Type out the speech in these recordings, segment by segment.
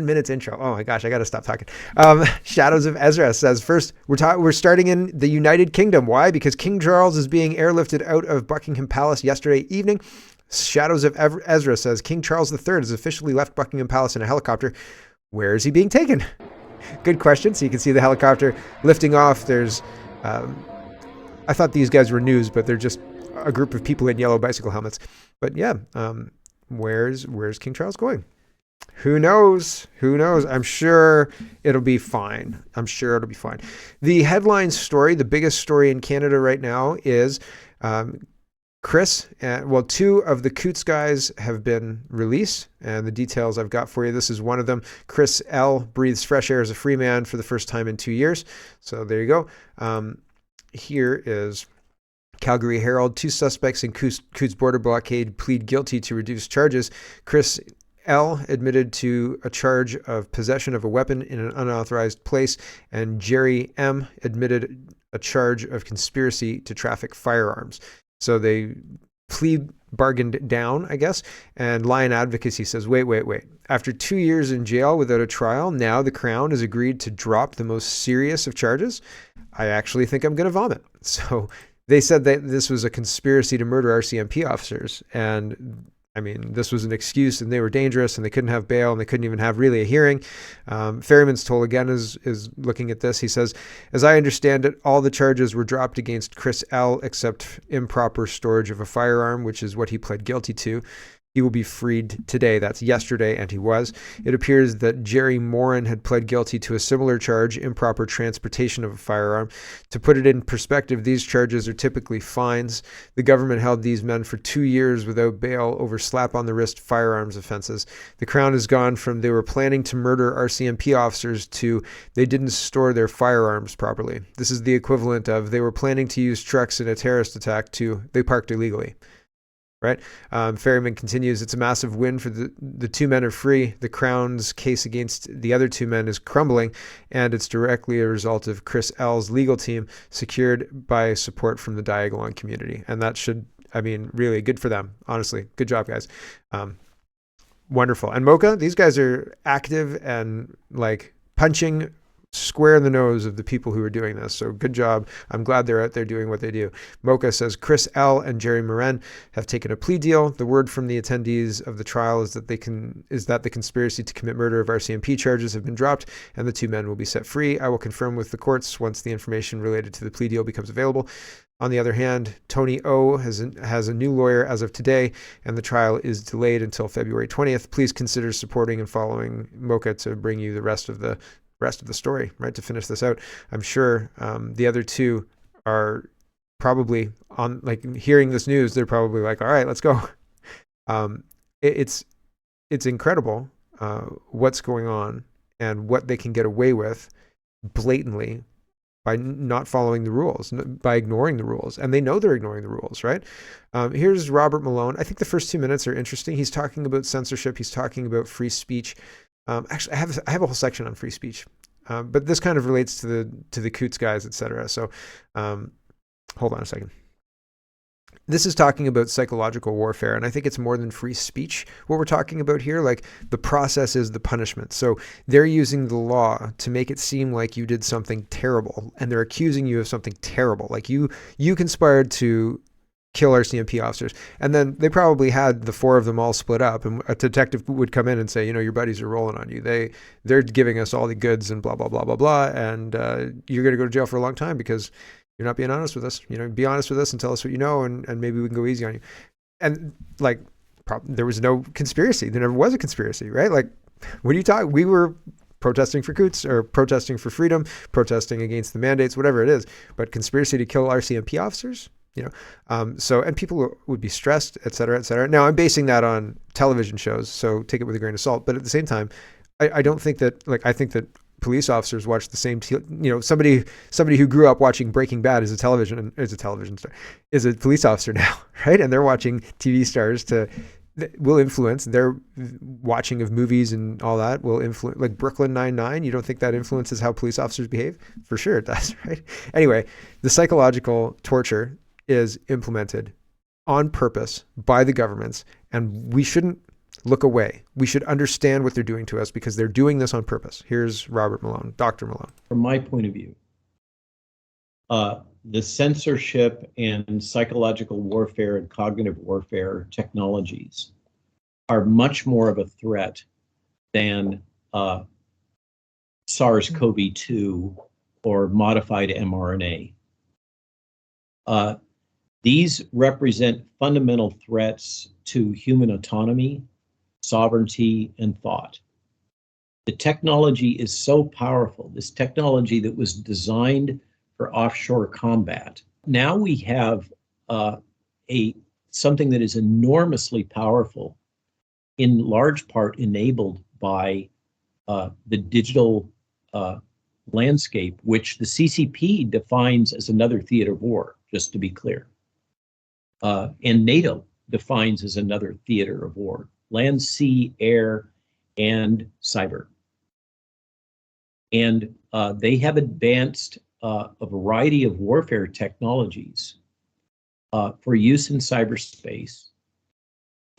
minutes intro. Oh my gosh, I got to stop talking. Shadows of Ezra says, first, we're starting in the United Kingdom. Why? Because King Charles is being airlifted out of Buckingham Palace yesterday evening. Shadows of Ezra says, King Charles III has officially left Buckingham Palace in a helicopter. Where is he being taken? Good question. So you can see the helicopter lifting off. There's, I thought these guys were news, but they're just a group of people in yellow bicycle helmets. But yeah, where's King Charles going? Who knows? Who knows? I'm sure it'll be fine. The headline story, the biggest story in Canada right now is Chris, two of the Coutts guys have been released, and the details I've got for you. This is one of them. Chris L. breathes fresh air as a free man for the first time in 2 years. So there you go. Here is Calgary Herald. 2 suspects in Coutts border blockade plead guilty to reduced charges. Chris L. admitted to a charge of possession of a weapon in an unauthorized place, and Jerry M. admitted a charge of conspiracy to traffic firearms. So they plea bargained down, I guess, and Lion Advocacy says, wait. After 2 years in jail without a trial, now the Crown has agreed to drop the most serious of charges. I actually think I'm going to vomit. So they said that this was a conspiracy to murder RCMP officers, and I mean, this was an excuse, and they were dangerous, and they couldn't have bail, and they couldn't even have really a hearing. Ferryman's Toll again is looking at this. He says, as I understand it, all the charges were dropped against Chris L. except improper storage of a firearm, which is what he pled guilty to. He will be freed today. That's yesterday, and he was. It appears that Jerry Morin had pled guilty to a similar charge, improper transportation of a firearm. To put it in perspective, these charges are typically fines. The government held these men for 2 years without bail over slap-on-the-wrist firearms offenses. The Crown has gone from they were planning to murder RCMP officers to they didn't store their firearms properly. This is the equivalent of they were planning to use trucks in a terrorist attack to they parked illegally. Right? Ferryman continues, it's a massive win for the 2 men are free. The Crown's case against the other 2 men is crumbling, and it's directly a result of Chris L's legal team secured by support from the Diagolon community. And that should, I mean, really good for them. Honestly, good job, guys. Wonderful. And Mocha, these guys are active and like punching square in the nose of the people who are doing this. So good job. I'm glad they're out there doing what they do. Mocha says Chris L. and Jerry Morin have taken a plea deal. The word from the attendees of the trial is that the conspiracy to commit murder of RCMP charges have been dropped and the 2 men will be set free. I will confirm with the courts once the information related to the plea deal becomes available. On the other hand, Tony O has a new lawyer as of today, and the trial is delayed until February 20th. Please consider supporting and following Mocha to bring you the rest of the story, right, to finish this out. I'm sure the other 2 are probably on, like, hearing this news, they're probably like, all right, let's go. It's incredible what's going on and what they can get away with blatantly by not following the rules, by ignoring the rules. And they know they're ignoring the rules, right? Here's Robert Malone. I think the first 2 minutes are interesting. He's talking about censorship. He's talking about free speech. Actually, I have a whole section on free speech, but this kind of relates to the Coutts guys, etc. So, hold on a second. This is talking about psychological warfare, and I think it's more than free speech. What we're talking about here, like the process is the punishment. So they're using the law to make it seem like you did something terrible, and they're accusing you of something terrible, like you conspired to kill RCMP officers. And then they probably had the 4 of them all split up, and a detective would come in and say, your buddies are rolling on you. They're giving us all the goods and blah, blah, blah, blah, blah. And you're going to go to jail for a long time because you're not being honest with us. Be honest with us and tell us what you know, and maybe we can go easy on you. And like, there was no conspiracy. There never was a conspiracy, right? Like, what are you talking? We were protesting for Coutts or protesting for freedom, protesting against the mandates, whatever it is. But conspiracy to kill RCMP officers? And people would be stressed, et cetera, et cetera. Now, I'm basing that on television shows, so take it with a grain of salt. But at the same time, I don't think that, I think that police officers watch the same, somebody who grew up watching Breaking Bad is a police officer now, right? And they're watching TV stars will influence their watching of movies, and all that will influence, like Brooklyn Nine-Nine. You don't think that influences how police officers behave? For sure it does, right? Anyway, the psychological torture is implemented on purpose by the governments, and we shouldn't look away. We should understand what they're doing to us because they're doing this on purpose. Here's Robert Malone, Dr. Malone. From my point of view, the censorship and psychological warfare and cognitive warfare technologies are much more of a threat than SARS-CoV-2 or modified mRNA. These represent fundamental threats to human autonomy, sovereignty, and thought. The technology is so powerful, this technology that was designed for offshore combat. Now we have something that is enormously powerful, in large part enabled by the digital landscape, which the CCP defines as another theater of war, just to be clear. And NATO defines as another theater of war: land, sea, air, and cyber. And they have advanced a variety of warfare technologies for use in cyberspace.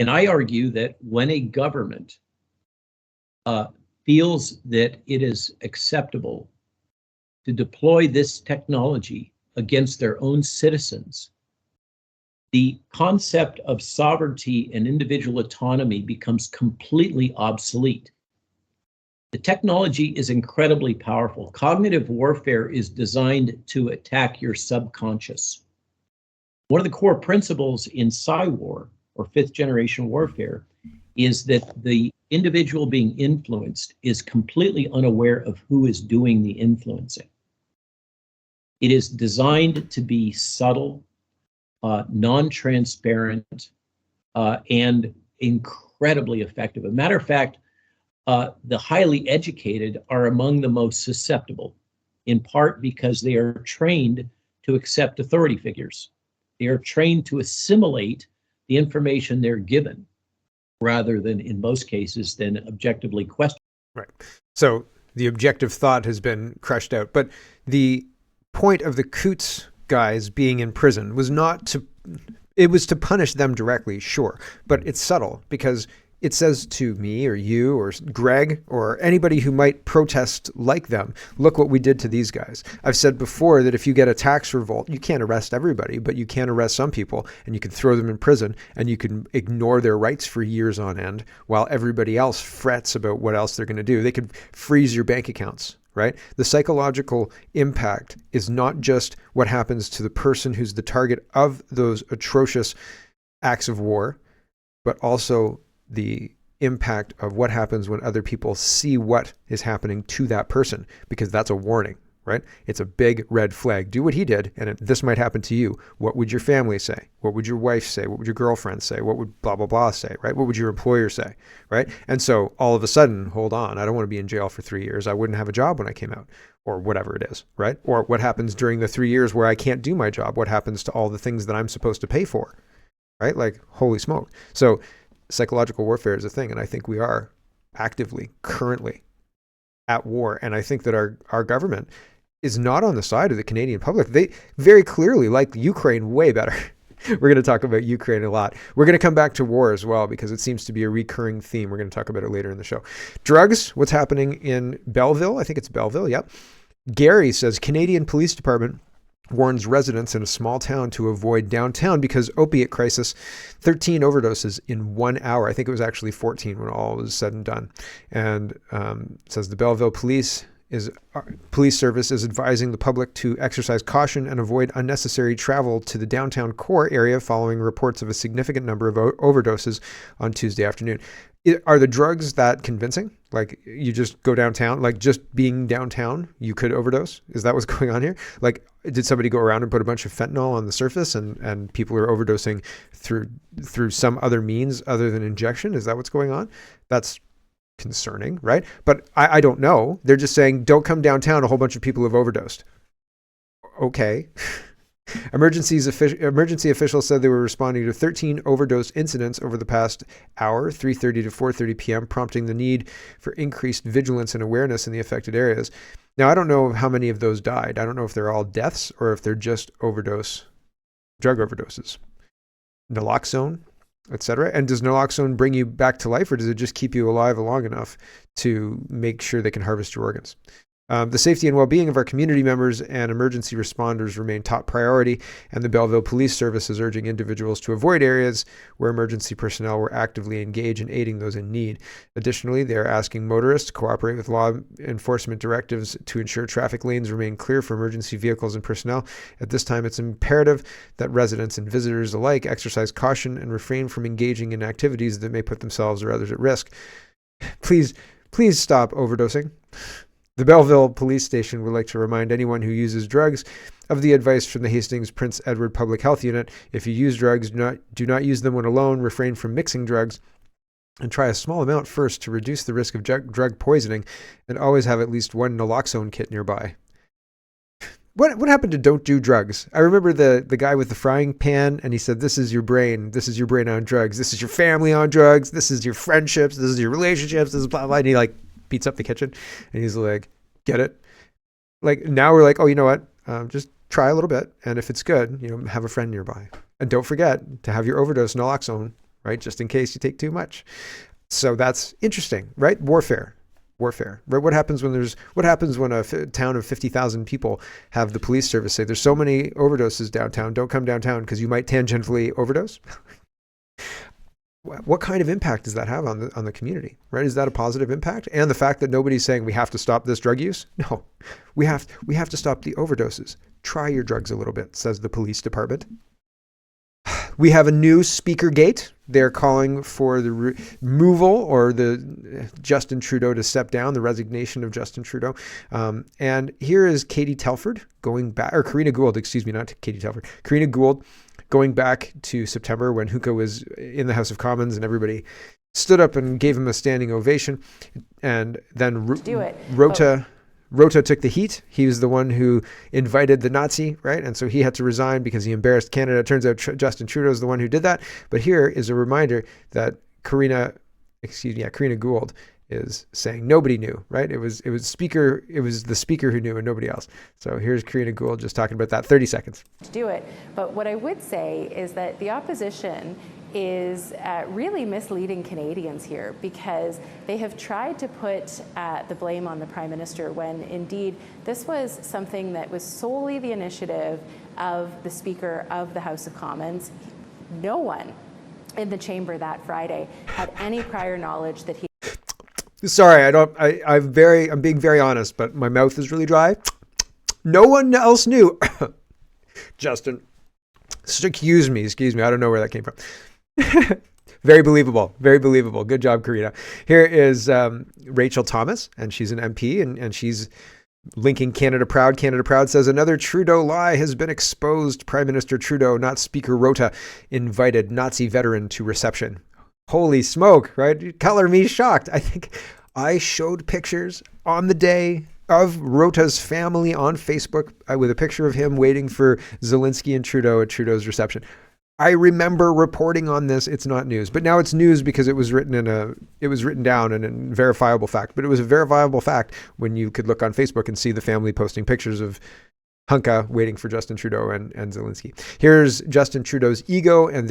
And I argue that when a government feels that it is acceptable to deploy this technology against their own citizens, the concept of sovereignty and individual autonomy becomes completely obsolete. The technology is incredibly powerful. Cognitive warfare is designed to attack your subconscious. One of the core principles in Psy-war, or fifth generation warfare, is that the individual being influenced is completely unaware of who is doing the influencing. It is designed to be subtle, non-transparent, and incredibly effective. As a matter of fact, the highly educated are among the most susceptible, in part because they are trained to accept authority figures. They are trained to assimilate the information they're given, rather than, in most cases, then objectively question. Right. So the objective thought has been crushed out. But the point of the Coutts guys being in prison was not to, it was to punish them directly, sure, but it's subtle because it says to me or you or Greg or anybody who might protest like them, look what we did to these guys. I've said before that if you get a tax revolt, you can't arrest everybody, but you can arrest some people and you can throw them in prison and you can ignore their rights for years on end while everybody else frets about what else they're going to do. They could freeze your bank accounts, right? The psychological impact is not just what happens to the person who's the target of those atrocious acts of war, but also the impact of what happens when other people see what is happening to that person, because that's a warning, right? It's a big red flag. Do what he did, and this might happen to you. What would your family say? What would your wife say? What would your girlfriend say? What would blah, blah, blah say, right? What would your employer say, right? And so all of a sudden, hold on, I don't want to be in jail for 3 years. I wouldn't have a job when I came out, or whatever it is, right? Or what happens during the 3 years where I can't do my job? What happens to all the things that I'm supposed to pay for, right? Like, holy smoke. So psychological warfare is a thing, and I think we are actively, currently at war. And I think that our government is not on the side of the Canadian public. They very clearly like Ukraine way better. We're going to talk about Ukraine a lot. We're going to come back to war as well because it seems to be a recurring theme. We're going to talk about it later in the show. Drugs, what's happening in Belleville? I think it's Belleville, yep. Gary says Canadian Police Department warns residents in a small town to avoid downtown because opiate crisis, 13 overdoses in 1 hour. I think it was actually 14 when all was said and done. And says the Belleville Police Service is advising the public to exercise caution and avoid unnecessary travel to the downtown core area following reports of a significant number of overdoses on Tuesday afternoon. Are the drugs that convincing? Like you just go downtown, like just being downtown, you could overdose? Is that what's going on here? Like, did somebody go around and put a bunch of fentanyl on the surface and people are overdosing through some other means other than injection? Is that what's going on? That's concerning, right? But I don't know. They're just saying, don't come downtown. A whole bunch of people have overdosed. Okay. Emergency officials said they were responding to 13 overdose incidents over the past hour, 3:30 to 4:30 p.m., prompting the need for increased vigilance and awareness in the affected areas. Now, I don't know how many of those died. I don't know if they're all deaths or if they're just drug overdoses. Naloxone, etc.? And does naloxone bring you back to life, or does it just keep you alive long enough to make sure they can harvest your organs? The safety and well-being of our community members and emergency responders remain top priority, and the Belleville Police Service is urging individuals to avoid areas where emergency personnel were actively engaged in aiding those in need. Additionally, they are asking motorists to cooperate with law enforcement directives to ensure traffic lanes remain clear for emergency vehicles and personnel. At this time, it's imperative that residents and visitors alike exercise caution and refrain from engaging in activities that may put themselves or others at risk. Please stop overdosing. The Belleville Police Station would like to remind anyone who uses drugs of the advice from the Hastings Prince Edward Public Health Unit. If you use drugs, do not use them when alone, refrain from mixing drugs, and try a small amount first to reduce the risk of drug poisoning, and always have at least one naloxone kit nearby. What happened to don't do drugs? I remember the guy with the frying pan, and he said, this is your brain on drugs, this is your family on drugs, this is your friendships, this is your relationships, this is blah, blah, and he like beats up the kitchen, and he's like, get it? Like, now we're like, oh, you know what? Just try a little bit, and if it's good, have a friend nearby. And don't forget to have your overdose naloxone, right? Just in case you take too much. So that's interesting, right? Warfare, right? What happens when a town of 50,000 people have the police service say, there's so many overdoses downtown, don't come downtown because you might tangentially overdose? What kind of impact does that have on the community, right? Is that a positive impact? And the fact that nobody's saying we have to stop this drug use? No, we have to stop the overdoses. Try your drugs a little bit, says the police department. We have a new speaker gate. They're calling for the removal or the Justin Trudeau to step down, the resignation of Justin Trudeau. And here is Katie Telford going back, or Karina Gould, excuse me, not Katie Telford, Karina Gould, going back to September when Hookah was in the House of Commons and everybody stood up and gave him a standing ovation. And then Rota took the heat. He was the one who invited the Nazi, right? And so he had to resign because he embarrassed Canada. It turns out Justin Trudeau is the one who did that. But here is a reminder that Karina Gould is saying nobody knew, right? It was the speaker who knew and nobody else. So here's Karina Gould just talking about that. 30 seconds. To do it. But what I would say is that the opposition is really misleading Canadians here, because they have tried to put the blame on the Prime Minister when indeed this was something that was solely the initiative of the Speaker of the House of Commons. No one in the chamber that Friday had any prior knowledge that he... Sorry, I'm being very honest, but my mouth is really dry. No one else knew. Justin, excuse me. I don't know where that came from. Very believable. Good job, Karina. Here is Rachel Thomas, and she's an MP, and she's linking Canada Proud. Canada Proud says another Trudeau lie has been exposed. Prime Minister Trudeau, not Speaker Rota, invited Nazi veteran to reception. Holy smoke, right? Color me shocked. I think I showed pictures on the day of Rota's family on Facebook with a picture of him waiting for Zelensky and Trudeau at Trudeau's reception. I remember reporting on this. It's not news, but now it's news because it was written down in a verifiable fact. But it was a verifiable fact when you could look on Facebook and see the family posting pictures of Hunka waiting for Justin Trudeau and Zelensky. Here's Justin Trudeau's ego, and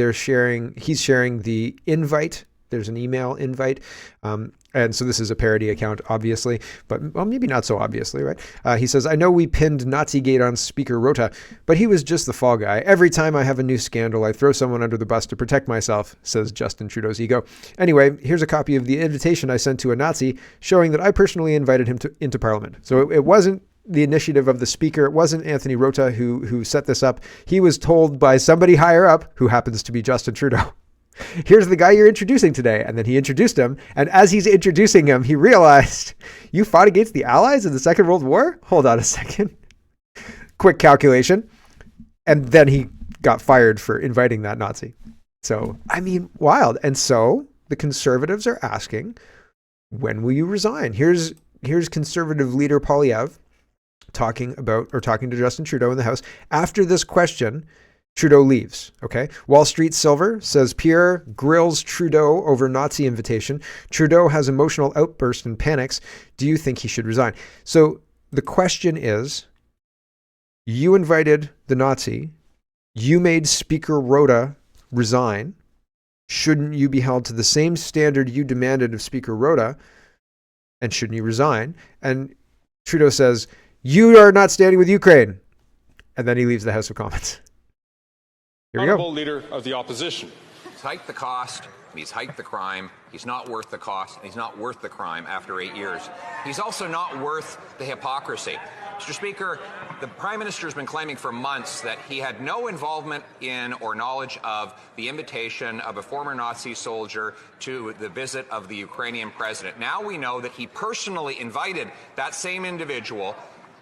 he's sharing the invite. There's an email invite. And so this is a parody account, obviously, but well, maybe not so obviously, right? He says, I know we pinned Nazigate on Speaker Rota, but he was just the fall guy. Every time I have a new scandal, I throw someone under the bus to protect myself, says Justin Trudeau's ego. Anyway, here's a copy of the invitation I sent to a Nazi showing that I personally invited him into Parliament. So it wasn't the initiative of the speaker. It wasn't Anthony Rota who set this up. He was told by somebody higher up, who happens to be Justin Trudeau. Here's the guy you're introducing today. And then he introduced him. And as he's introducing him, he realized, you fought against the Allies in the Second World War? Hold on a second. Quick calculation. And then he got fired for inviting that Nazi. So, I mean, wild. And so the Conservatives are asking, when will you resign? Here's Conservative leader Poilievre talking to Justin Trudeau in the House. After this question, Trudeau leaves, okay? Wall Street Silver says Pierre grills Trudeau over Nazi invitation. Trudeau has emotional outburst and panics. Do you think he should resign? So the question is, you invited the Nazi, you made Speaker Rota resign, Shouldn't you be held to the same standard you demanded of Speaker Rota? And shouldn't you resign? And Trudeau says, you are not standing with Ukraine. And then he leaves the House of Commons. Here we go. Honourable Leader of the Opposition. He's hiked the cost, and he's hiked the crime. He's not worth the cost, and he's not worth the crime after 8 years. He's also not worth the hypocrisy. Mr. Speaker, the Prime Minister has been claiming for months that he had no involvement in or knowledge of the invitation of a former Nazi soldier to the visit of the Ukrainian president. Now we know that he personally invited that same individual.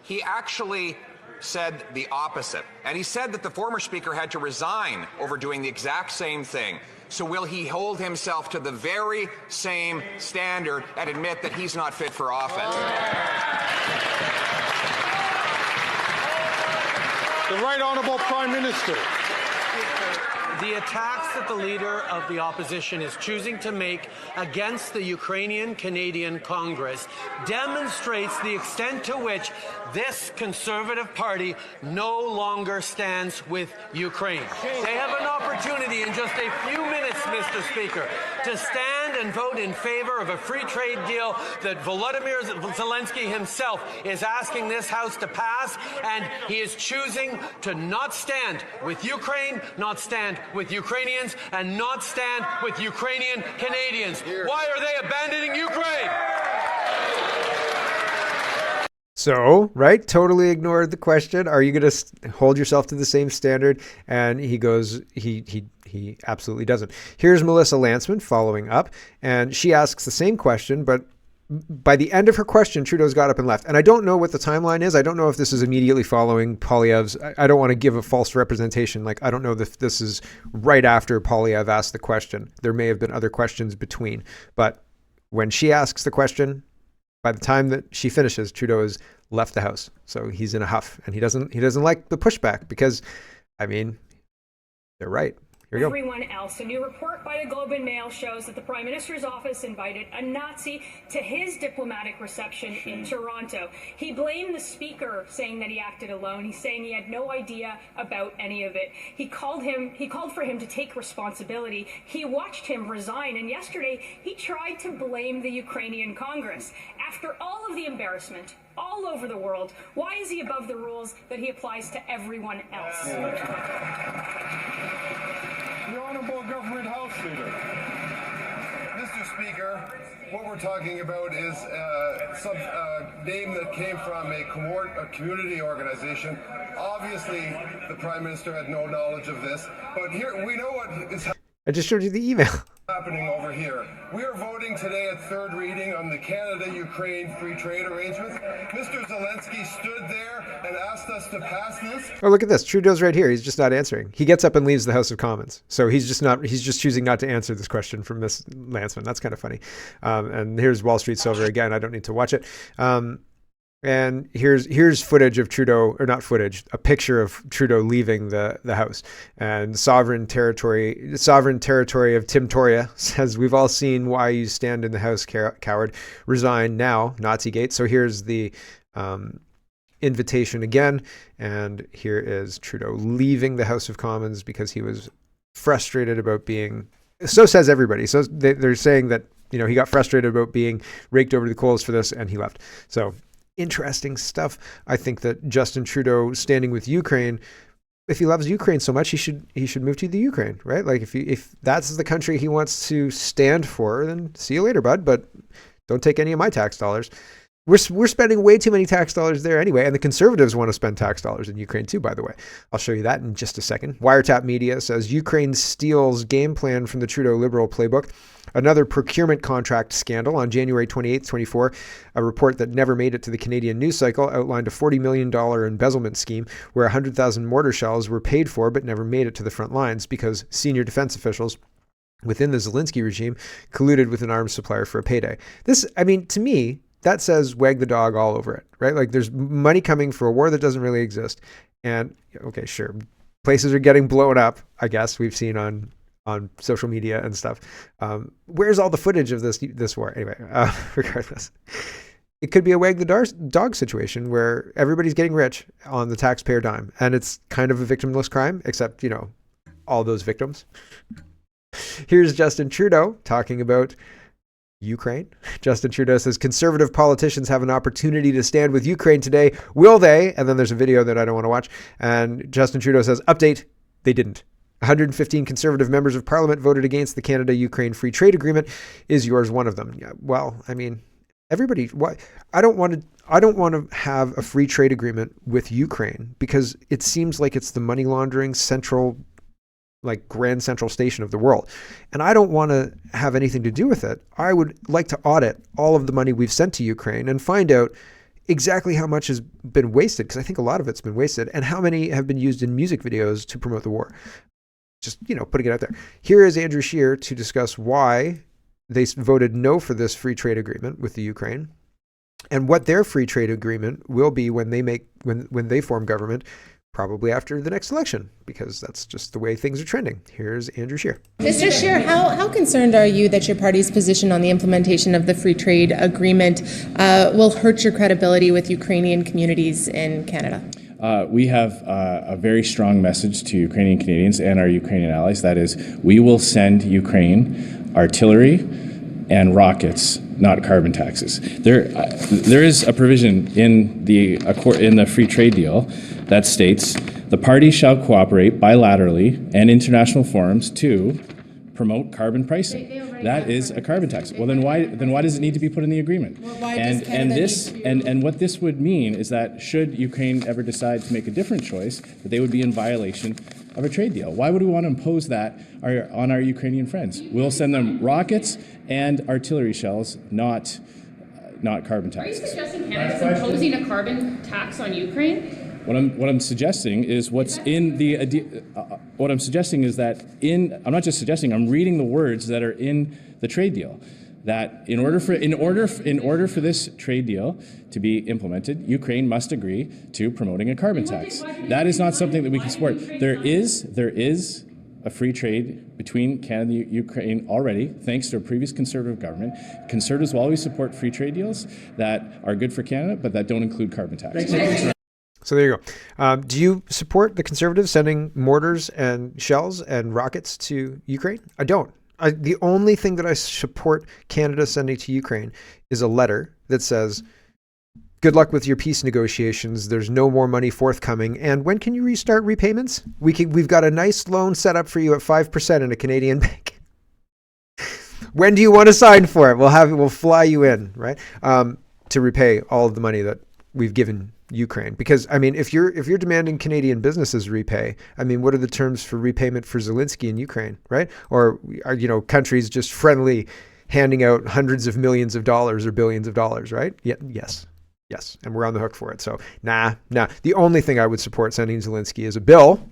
He actually said the opposite. And he said that the former speaker had to resign over doing the exact same thing. So will he hold himself to the very same standard and admit that he's not fit for office? The Right Honourable Prime Minister. The attacks that the Leader of the Opposition is choosing to make against the Ukrainian-Canadian Congress demonstrates the extent to which this Conservative Party no longer stands with Ukraine. They have an opportunity in just a few minutes, Mr. Speaker, to stand and vote in favor of a free trade deal that Volodymyr Zelensky himself is asking this House to pass, and he is choosing to not stand with Ukraine, not stand with Ukrainians, and not stand with Ukrainian Canadians. Why are they abandoning Ukraine? So, right, totally ignored the question. Are you going to hold yourself to the same standard? And he goes, he absolutely doesn't. Here's Melissa Lanceman following up, and she asks the same question, but by the end of her question, Trudeau's got up and left. And I don't know what the timeline is. I don't know if this is immediately following Poilievre's. I don't want to give a false representation. Like, I don't know if this is right after Poilievre asked the question. There may have been other questions between. But when she asks the question, by the time that she finishes, Trudeau has left the House. So he's in a huff, and he doesn't like the pushback because, I mean, they're right. Here we go. Everyone else. A new report by the Globe and Mail shows that the Prime Minister's office invited a Nazi to his diplomatic reception in Toronto. He blamed the Speaker, saying that he acted alone. He's saying he had no idea about any of it. He called for him to take responsibility. He watched him resign, and yesterday he tried to blame the Ukrainian Congress. After all of the embarrassment all over the world, why is he above the rules that he applies to everyone else? The Honourable Government House Leader. Mr. Speaker, what we're talking about is some name that came from a community organization. Obviously, the Prime Minister had no knowledge of this, but here we know what is I just showed you the email. happening over here. We are voting today at third reading on the Canada-Ukraine free trade arrangements. Mr. Zelensky stood there and asked us to pass this. Oh, look at this. Trudeau's right here. He's just not answering. He gets up and leaves the House of Commons. So he's just choosing not to answer this question from Miss Lanceman. That's kind of funny. And here's Wall Street Silver again. I don't need to watch it. And here's footage of Trudeau, or not footage, a picture of Trudeau leaving the House. And sovereign territory of Tim Toria says, "We've all seen why you stand in the House, coward. Resign now, Nazigate." So here's the invitation again, and here is Trudeau leaving the House of Commons because he was frustrated about being. So says everybody. So they're saying that he got frustrated about being raked over the coals for this, and he left. So. Interesting stuff. I think that Justin Trudeau standing with Ukraine, if he loves Ukraine so much, he should move to the Ukraine, right? Like if that's the country he wants to stand for, then see you later, bud. But don't take any of my tax dollars. We're spending way too many tax dollars there anyway, and the Conservatives want to spend tax dollars in Ukraine too, by the way. I'll show you that in just a second. Wiretap Media says Ukraine steals game plan from the Trudeau Liberal playbook. Another procurement contract scandal on January 28th, 24. A report that never made it to the Canadian news cycle outlined a $40 million embezzlement scheme where 100,000 mortar shells were paid for but never made it to the front lines because senior defense officials within the Zelensky regime colluded with an arms supplier for a payday. This, I mean, to me, that says wag the dog all over it, right? Like there's money coming for a war that doesn't really exist. And okay, sure, places are getting blown up, I guess we've seen on social media and stuff. Where's all the footage of this war? Anyway, regardless, it could be a wag the dog situation where everybody's getting rich on the taxpayer dime. And it's kind of a victimless crime, except, all those victims. Here's Justin Trudeau talking about Ukraine. Justin Trudeau says conservative politicians have an opportunity to stand with Ukraine today. Will they? And then there's a video that I don't want to watch. And Justin Trudeau says, update, they didn't. 115 conservative members of parliament voted against the Canada-Ukraine free trade agreement. Is yours one of them? Yeah, well, I mean, everybody, why? I don't want to have a free trade agreement with Ukraine because it seems like it's the money laundering central, like Grand Central Station of the world. And I don't want to have anything to do with it. I would like to audit all of the money we've sent to Ukraine and find out exactly how much has been wasted, because I think a lot of it's been wasted, and how many have been used in music videos to promote the war. Just, putting it out there. Here is Andrew Scheer to discuss why they voted no for this free trade agreement with the Ukraine and what their free trade agreement will be when they form government, probably after the next election, because that's just the way things are trending. Here's Andrew Scheer. Mr. Scheer, how concerned are you that your party's position on the implementation of the free trade agreement will hurt your credibility with Ukrainian communities in Canada? We have a very strong message to Ukrainian Canadians and our Ukrainian allies. That is, we will send Ukraine artillery and rockets, not carbon taxes. There is a provision in the free trade deal that states the parties shall cooperate bilaterally and international forums to promote carbon pricing. That is a carbon tax. Well, then why does it need to be put in the agreement? Well, and what this would mean is that should Ukraine ever decide to make a different choice, that they would be in violation of a trade deal. Why would we want to impose that on our Ukrainian friends? We'll send them rockets and artillery shells, not carbon taxes. Are you suggesting Canada's imposing a carbon tax on Ukraine? What I'm suggesting is what's in the. What I'm suggesting is that I'm not just suggesting. I'm reading the words that are in the trade deal. That in order for this trade deal to be implemented, Ukraine must agree to promoting a carbon tax. That is not something that we can support. There is a free trade between Canada and Ukraine already, thanks to a previous Conservative government. Conservatives will always support free trade deals that are good for Canada, but that don't include carbon taxes. So there you go. Do you support the Conservatives sending mortars and shells and rockets to Ukraine? I don't. The only thing that I support Canada sending to Ukraine is a letter that says, good luck with your peace negotiations. There's no more money forthcoming. And when can you restart repayments? We've got a nice loan set up for you at 5% in a Canadian bank. When do you want to sign for it? We'll fly you in, right? To repay all of the money that we've given Ukraine. Because, I mean, if you're demanding Canadian businesses repay, I mean, what are the terms for repayment for Zelensky in Ukraine, right? Or are, countries just friendly handing out hundreds of millions of dollars or billions of dollars, right? Yeah, yes. And we're on the hook for it. So, nah. The only thing I would support sending Zelensky is a bill.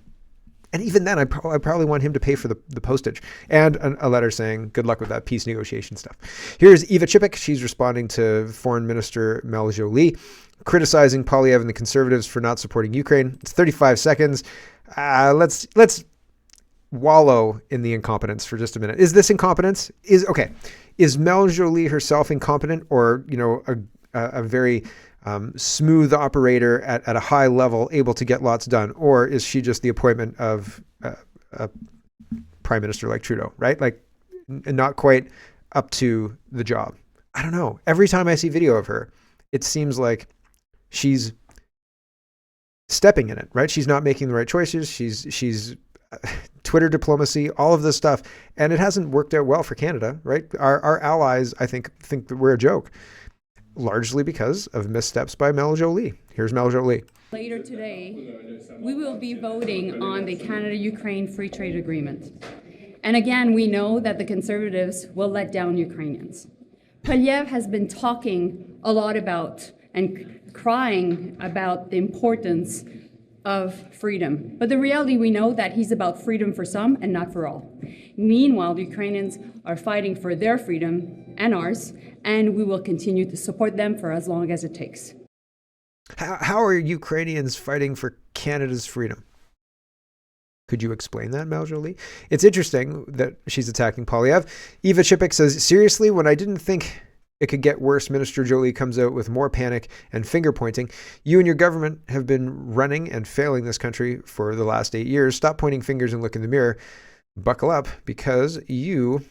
And even then, I probably want him to pay for the postage and a letter saying, good luck with that peace negotiation stuff. Here's Eva Chipik. She's responding to Foreign Minister Mel Joly, criticizing Poilievre and the Conservatives for not supporting Ukraine. It's 35 seconds. Let's wallow in the incompetence for just a minute. Is this incompetence? Is Mel Joly herself incompetent, or a very smooth operator at a high level, able to get lots done, or is she just the appointment of a prime minister like Trudeau, right? Like, not quite up to the job. I don't know. Every time I see video of her, it seems like she's stepping in it, right? She's not making the right choices. She's Twitter diplomacy, all of this stuff, and it hasn't worked out well for Canada, right? Our allies, I think that we're a joke, largely because of missteps by Mel Joly. Here's Mel Joly. Later today, we will be voting on the Canada-Ukraine Free Trade Agreement. And again, we know that the Conservatives will let down Ukrainians. Poilievre has been talking a lot about and crying about the importance of freedom. But the reality, we know that he's about freedom for some and not for all. Meanwhile, the Ukrainians are fighting for their freedom and ours, and we will continue to support them for as long as it takes. How are Ukrainians fighting for Canada's freedom? Could you explain that, Mel Joly? It's interesting that she's attacking Poilievre. Eva Chipik says, seriously, when I didn't think it could get worse, Minister Joly comes out with more panic and finger pointing. You and your government have been running and failing this country for the last 8 years. Stop pointing fingers and look in the mirror. buckle up, because you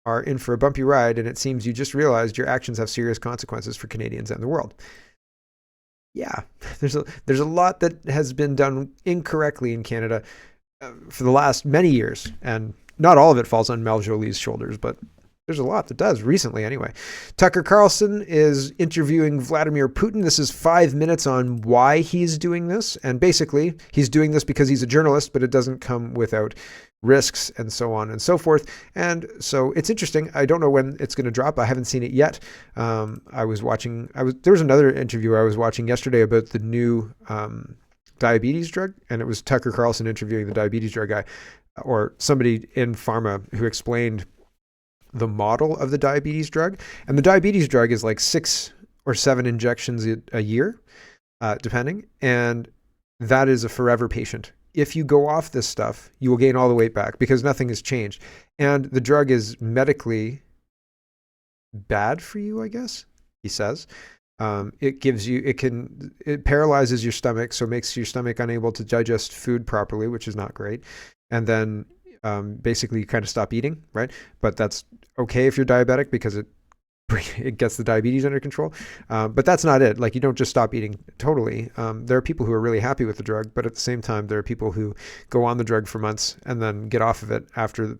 are in for a bumpy ride, and it seems you just realized your actions have serious consequences for Canadians and the world. Yeah, there's a lot that has been done incorrectly in Canada for the last many years, and not all of it falls on Mel Jolie's shoulders, but there's a lot that does, recently anyway. Tucker Carlson is interviewing Vladimir Putin. This is 5 minutes on why he's doing this, and basically he's doing this because he's a journalist, but it doesn't come without risks and so on and so forth. And so it's interesting. I don't know when it's going to drop. I haven't seen it yet. There was another interview I was watching yesterday about the new diabetes drug, and it was Tucker Carlson interviewing the diabetes drug guy, or somebody in pharma, who explained the model of the diabetes drug. And the diabetes drug is like 6 or 7 injections a year, depending. And that is a forever patient. If you go off this stuff, you will gain all the weight back because nothing has changed. And the drug is medically bad for you, I guess, he says. It paralyzes your stomach, so it makes your stomach unable to digest food properly, which is not great. And then basically you kind of stop eating, right? But that's okay if you're diabetic because it gets the diabetes under control. But that's not it. Like, you don't just stop eating totally. There are people who are really happy with the drug, but at the same time, there are people who go on the drug for months and then get off of it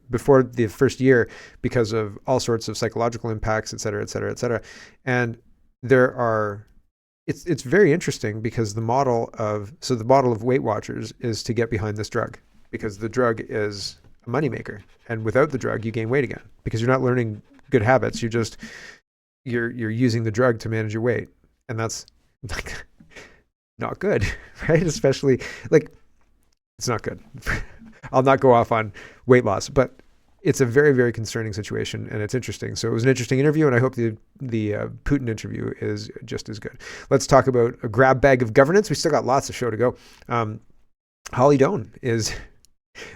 before the first year because of all sorts of psychological impacts, et cetera, et cetera, et cetera. And it's very interesting because the model of Weight Watchers is to get behind this drug, because the drug is a moneymaker. And without the drug, you gain weight again because you're not learning good habits. You're using the drug to manage your weight, and that's like not good, right? Especially, like, it's not good. I'll not go off on weight loss, but it's a very, very concerning situation, and it's interesting. So it was an interesting interview, and I hope the Putin interview is just as good. Let's talk about a grab bag of governance. We still got lots of show to go. Holly Doan is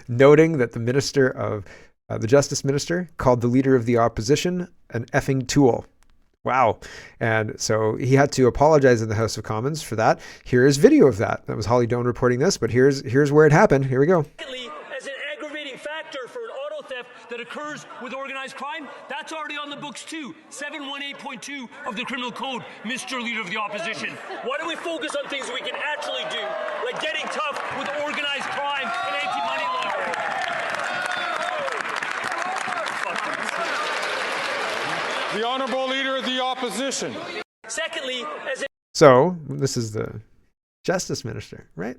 noting that the Justice Minister called the Leader of the Opposition an effing tool. Wow. And so he had to apologize in the House of Commons for that. Here is video of that. That was Holly Doan reporting this, but here's where it happened. Here we go. Secondly, as an aggravating factor for an auto theft that occurs with organized crime, that's already on the books too. 718.2 of the Criminal Code, Mr. Leader of the Opposition. Why don't we focus on things we can actually do, like getting tough with organized crime and anti-money laundering? The Honourable Leader of the Opposition. Secondly, So this is the Justice Minister, right?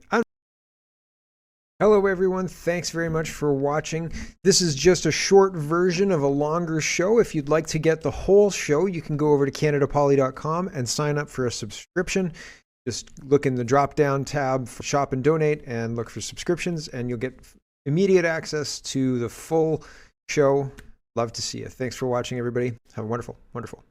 Hello, everyone. Thanks very much for watching. This is just a short version of a longer show. If you'd like to get the whole show, you can go over to CanadaPoly.com and sign up for a subscription. Just look in the drop-down tab for Shop and Donate and look for subscriptions, and you'll get immediate access to the full show. Love to see you. Thanks for watching, everybody. Have a wonderful, wonderful